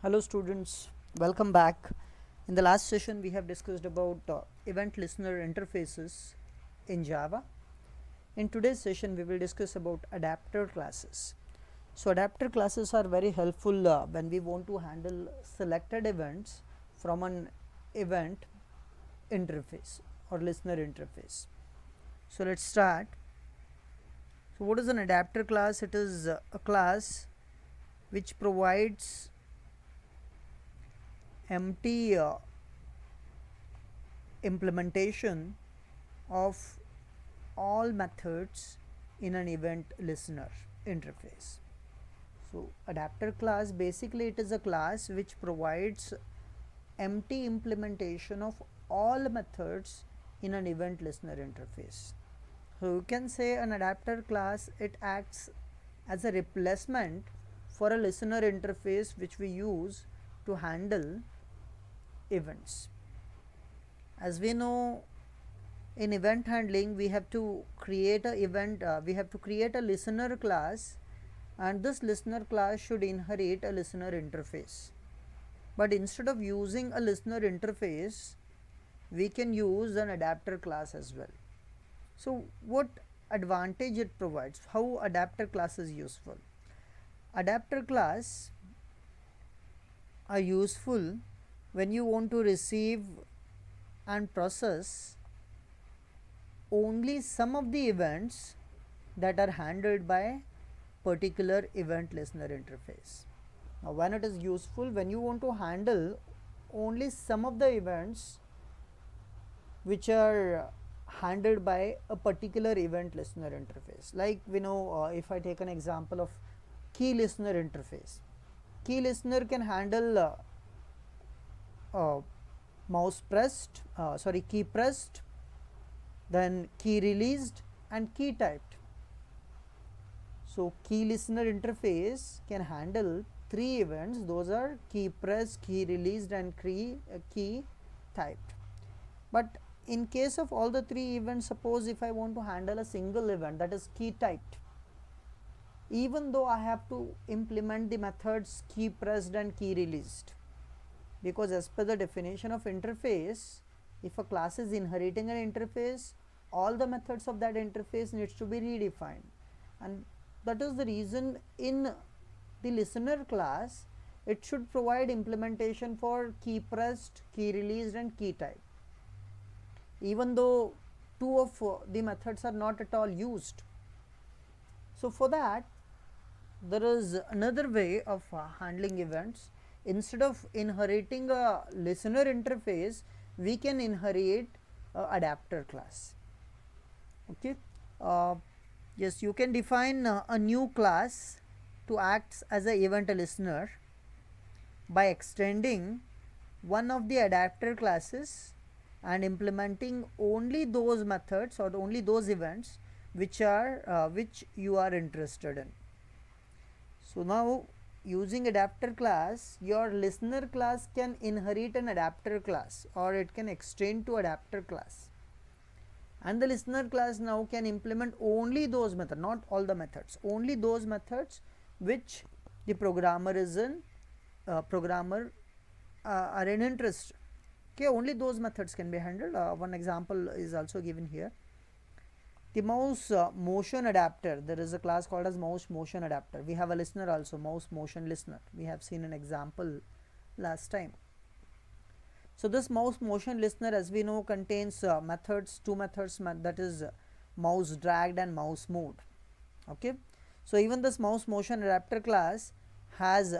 Hello students, welcome back. In the last session we have discussed about event listener interfaces in Java. In today's session we will discuss about adapter classes. So adapter classes are very helpful when we want to handle selected events from an event interface or listener interface. So let's start. So what is an adapter class? It is a class which provides empty implementation of all methods in an event listener interface. So adapter class, basically it is a class which provides empty implementation of all methods in an event listener interface. So you can say an adapter class, it acts as a replacement for a listener interface which we use to handle events. As we know, in event handling we have to create a listener class, and this listener class should inherit a listener interface. But instead of using a listener interface, we can use an adapter class as well. So what advantage it provides? How adapter class is useful? Adapter class are useful when you want to receive and process only some of the events that are handled by particular event listener interface. Now when it is useful, when you want to handle only some of the events which are handled by a particular event listener interface. Like we know, if I take an example of key listener interface, key listener can handle key pressed, then key released and key typed. So key listener interface can handle three events. Those are key pressed, key released and key typed. But in case of all the three events, suppose if I want to handle a single event, that is key typed, even though I have to implement the methods key pressed and key released, because as per the definition of interface, if a class is inheriting an interface, all the methods of that interface needs to be redefined, and that is the reason in the listener class it should provide implementation for key pressed, key released and key type, even though two of the methods are not at all used. So for that, there is another way of handling events. Instead of inheriting a listener interface, we can inherit adapter class. Okay, yes, you can define a new class to act as a event listener by extending one of the adapter classes and implementing only those methods or only those events which you are interested in. So now, using adapter class, your listener class can inherit an adapter class or it can extend to adapter class, and the listener class now can implement only those methods, not all the methods, only those methods which the programmer are in interest. Okay, only those methods can be handled. One example is also given here. The mouse motion adapter, there is a class called as mouse motion adapter. We have a listener also, mouse motion listener. We have seen an example last time. So this mouse motion listener, as we know, contains two methods, that is mouse dragged and mouse moved. Okay, so even this mouse motion adapter class has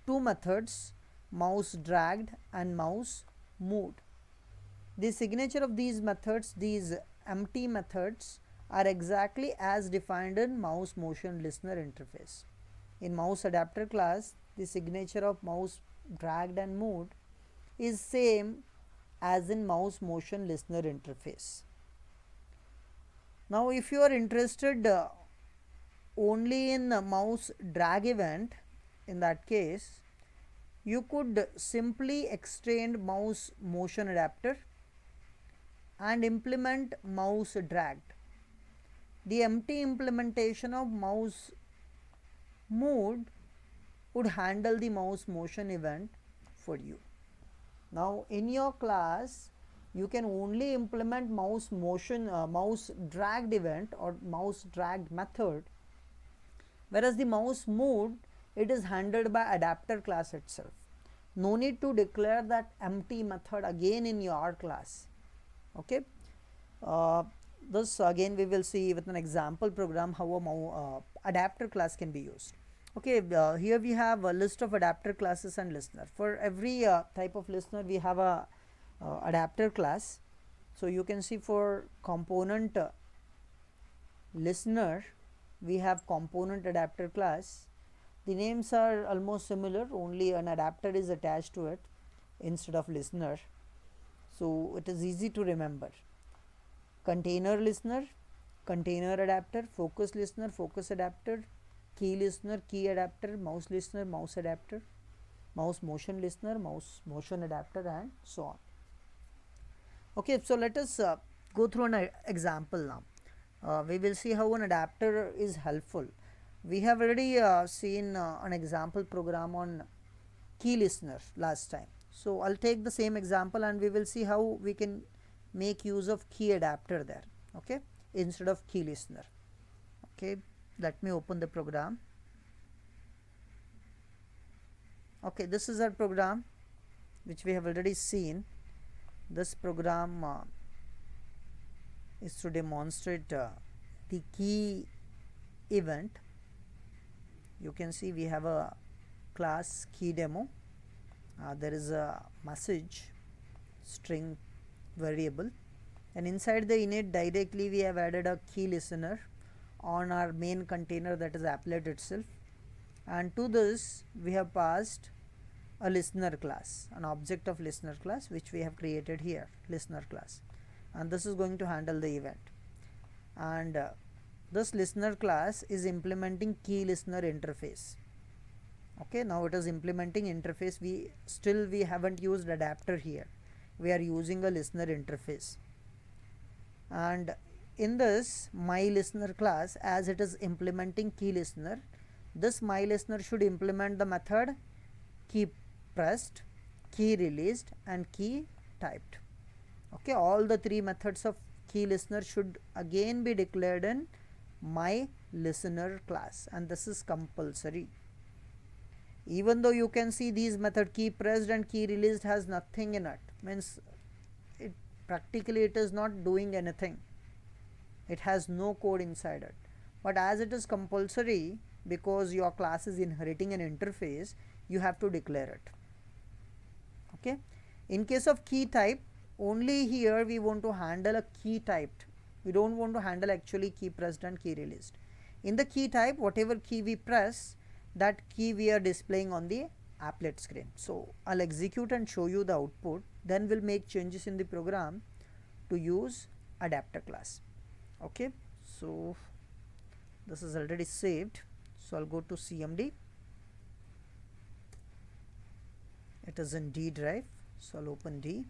two methods, mouse dragged and mouse moved. The signature of these methods, these empty methods, are exactly as defined in mouse motion listener interface. In mouse adapter class, the signature of mouse dragged and moved is same as in mouse motion listener interface. Now if you are interested only in mouse drag event, in that case you could simply extend mouse motion adapter and implement mouse dragged. The empty implementation of mouse moved would handle the mouse motion event for you. Now in your class you can only implement mouse motion mouse dragged event or mouse dragged method, whereas the mouse moved, it is handled by adapter class itself. No need to declare that empty method again in your class. Okay, this again we will see with an example program how a adapter class can be used. Okay, here we have a list of adapter classes and listener. For every type of listener we have a adapter class. So you can see for component listener we have component adapter class. The names are almost similar, only an adapter is attached to it instead of listener, so it is easy to remember. Container listener, container adapter, focus listener, focus adapter, key listener, key adapter, mouse listener, mouse adapter, mouse motion listener, mouse motion adapter, and so on. Okay, so let us go through an example now. We will see how an adapter is helpful. We have already seen an example program on key listener last time. So I'll take the same example and we will see how we can make use of key adapter there, okay, instead of key listener. Okay, let me open the program. Okay, this is our program which we have already seen. This program is to demonstrate the key event. You can see we have a class key demo. There is a message string variable, and inside the init directly we have added a key listener on our main container, that is applet itself, and to this we have passed a listener class, an object of listener class which we have created here, listener class, and this is going to handle the event. And this listener class is implementing key listener interface. Okay, now it is implementing interface. We haven't used adapter here, we are using a listener interface. And in this my listener class, as it is implementing key listener, this my listener should implement the method key pressed, key released, and key typed. Okay, all the three methods of key listener should again be declared in my listener class, and this is compulsory. Even though you can see these method key pressed and key released has nothing in it, means it practically it is not doing anything, it has no code inside it, but as it is compulsory because your class is inheriting an interface, you have to declare it. Okay, in case of key type, only here we want to handle a key typed, we don't want to handle actually key pressed and key released. In the key type, whatever key we press, that key we are displaying on the applet screen. So I'll execute and show you the output, then we'll make changes in the program to use adapter class. Okay, so this is already saved, so I'll go to CMD. It is in D drive, so I'll open D.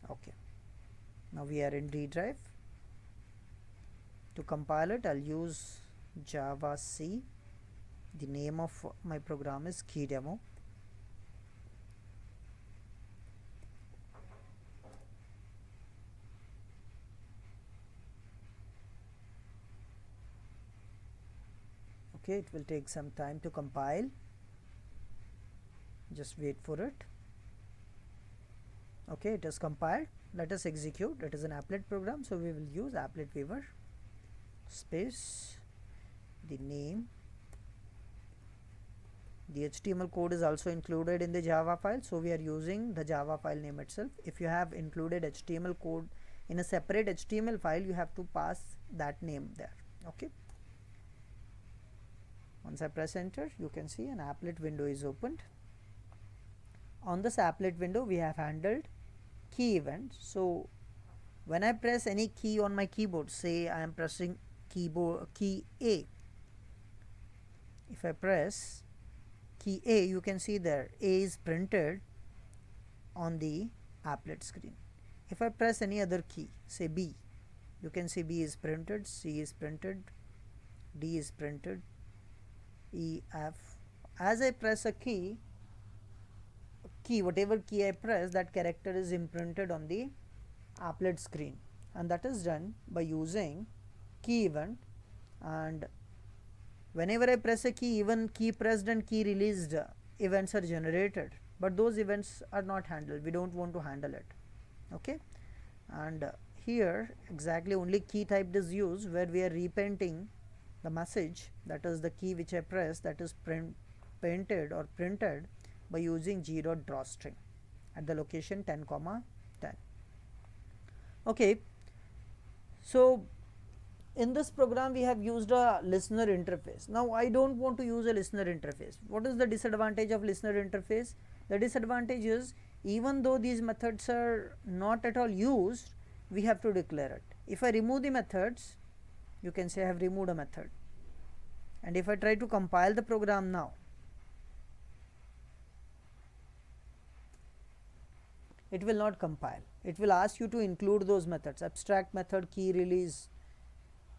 Okay, now we are in D drive. To compile it, I'll use Java C. The name of my program is key demo. Okay, it will take some time to compile, just wait for it. Okay, it is compiled. Let us execute. It is an applet program, so we will use applet viewer space the name. The HTML code is also included in the Java file, so we are using the Java file name itself. If you have included HTML code in a separate HTML file, you have to pass that name there. Okay, once I press enter, you can see an applet window is opened. On this applet window we have handled key event. So when I press any key on my keyboard, say I am pressing key A, if I press key A, you can see there A is printed on the applet screen. If I press any other key, say B, You can see B is printed, C is printed, D is printed, E, F. As I press a key, whatever key I press, that character is imprinted on the applet screen, and that is done by using key event. And whenever I press a key, even key pressed and key released events are generated, but those events are not handled. We don't want to handle it. Okay, and here exactly only key type is used, where we are repainting the message, that is the key which I press, that is painted or printed by using g.drawString at the location 10, 10. Okay, so in this program we have used a listener interface. Now I don't want to use a listener interface. What is the disadvantage of listener interface? The disadvantage is, even though these methods are not at all used, we have to declare it. If I remove the methods, you can say I have removed a method, and if I try to compile the program now, it will not compile. It will ask you to include those methods. Abstract method key release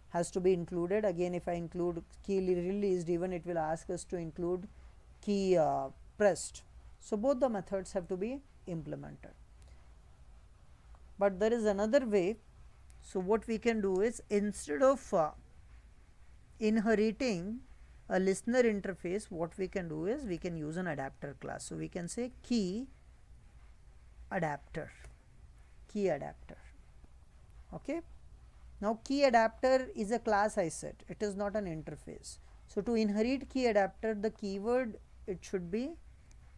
has to be included. Again, if I include key released, even it will ask us to include key pressed. So both the methods have to be implemented. But there is another way. So what we can do is, instead of inheriting a listener interface, what we can do is we can use an adapter class. So we can say key adapter. Okay, now key adapter is a class I said, it is not an interface. So to inherit key adapter, the keyword, it should be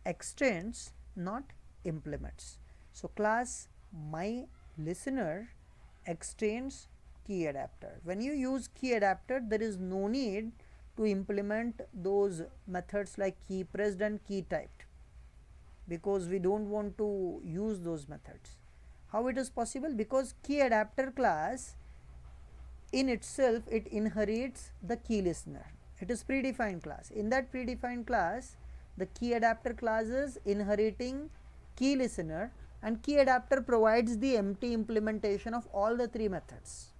extends, not implements. So class my listener extends key adapter. When you use key adapter, there is no need to implement those methods like key pressed and key typed, because we don't want to use those methods. How it is possible? Because key adapter class in itself, it inherits the key listener. It is predefined class. In that predefined class, the key adapter class is inheriting key listener, and key adapter provides the empty implementation of all the three methods.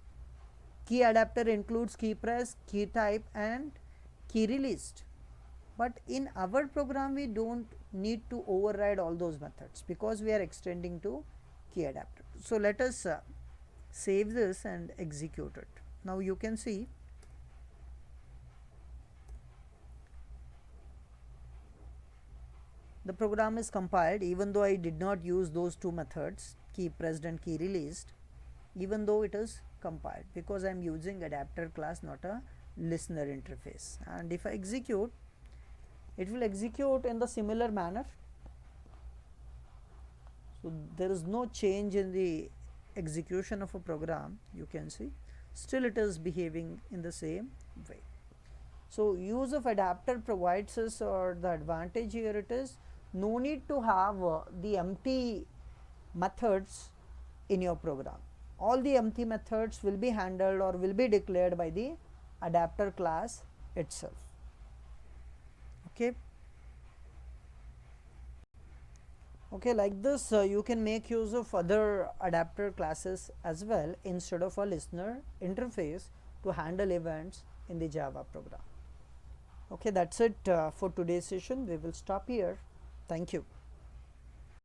Key adapter includes key press, key type, and key released. But in our program, we don't need to override all those methods, because we are extending to key adapter. So let us save this and execute it. Now you can see the program is compiled, even though I did not use those two methods, key pressed and key released, even though it is compiled, because I am using adapter class, not a listener interface. And if I execute, it will execute in the similar manner. So there is no change in the execution of a program, you can see, still it is behaving in the same way. So use of adapter provides us, or the advantage here it is, no need to have the empty methods in your program. All the empty methods will be handled or will be declared by the adapter class itself. Okay. Okay, like this you can make use of other adapter classes as well, instead of a listener interface, to handle events in the Java program. Okay, that's it for today's session. We will stop here. Thank you.